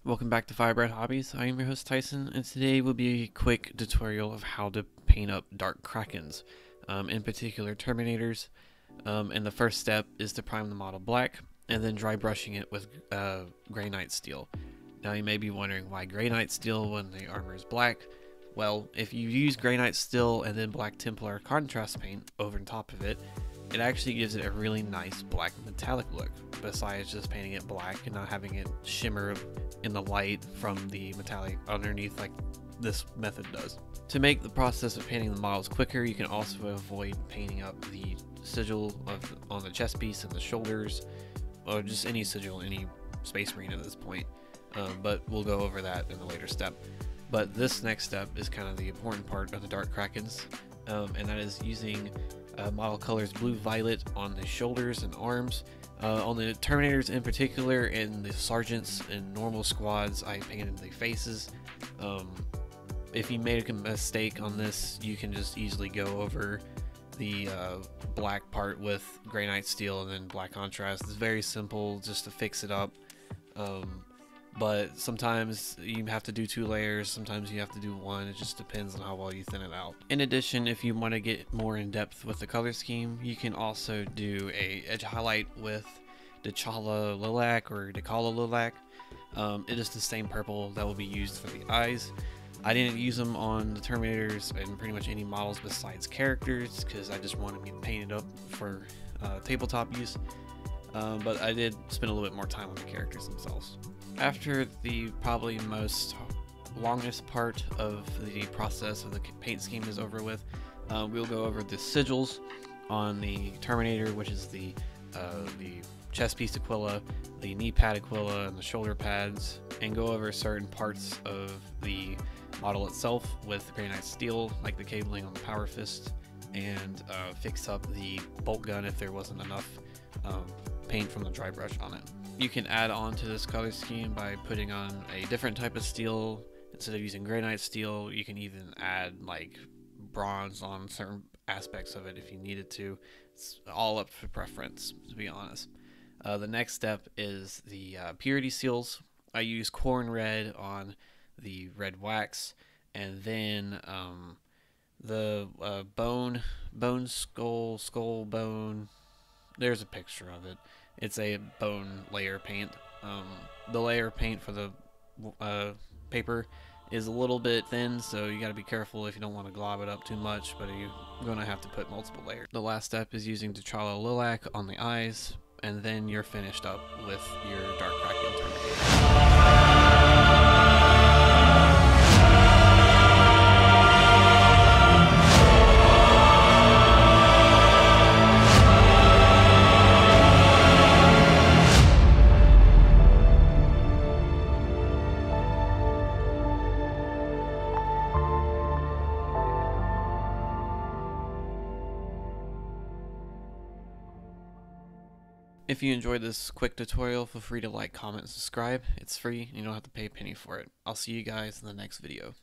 Welcome back to Firebread Hobbies. I am your host Tyson, and today will be a quick tutorial of how to paint up dark Krakens, in particular Terminators. And the first step is to prime the model black, and then dry brushing it with Granite Steel. Now you may be wondering why Granite Steel when the armor is black. Well, if you use Granite Steel and then Black Templar contrast paint over top of it, it actually gives it a really nice black metallic look, besides just painting it black and not having it shimmer in the light from the metallic underneath like this method does. To make the process of painting the models quicker, you can also avoid painting up the sigil on the chest piece and the shoulders, or just any sigil, any Space Marine at this point, but we'll go over that in a later step. But this next step is kind of the important part of the dark Krakens, and that is using model colors blue-violet on the shoulders and arms. On the Terminators in particular, and the sergeants and normal squads, I painted the faces. If you made a mistake on this, you can just easily go over the black part with Granite Steel and then black contrast. It's very simple just to fix it up. But sometimes you have to do 2 layers, sometimes you have to do 1, it just depends on how well you thin it out. In addition, if you want to get more in depth with the color scheme, you can also do a edge highlight with T'Challa Lilac or T'Challa Lilac. It is the same purple that will be used for the eyes. I didn't use them on the Terminators and pretty much any models besides characters because I just wanted me to paint it up for tabletop use. But I did spend a little bit more time on the characters themselves. After the probably longest part of the process of the paint scheme is over with, we'll go over the sigils on the Terminator, which is the chest piece Aquila, the knee pad Aquila, and the shoulder pads, and go over certain parts of the model itself with Granite Steel, like the cabling on the Power Fist, and fix up the bolt gun if there wasn't enough paint from the dry brush on it. You can add on to this color scheme by putting on a different type of steel. Instead of using Granite Steel, you can even add like bronze on certain aspects of it if you needed to. It's all up for preference, to be honest. The next step is the purity seals. I use corn red on the red wax, and then the bone skull bone. There's a picture of it. It's a bone layer paint. The layer paint for the paper is a little bit thin, so you got to be careful if you don't want to glob it up too much, but you're going to have to put multiple layers. The last step is using T'Challa Lilac on the eyes, and then you're finished up with your Dark Kraken Terminator. If you enjoyed this quick tutorial, feel free to like, comment, and subscribe. It's free, and you don't have to pay a penny for it. I'll see you guys in the next video.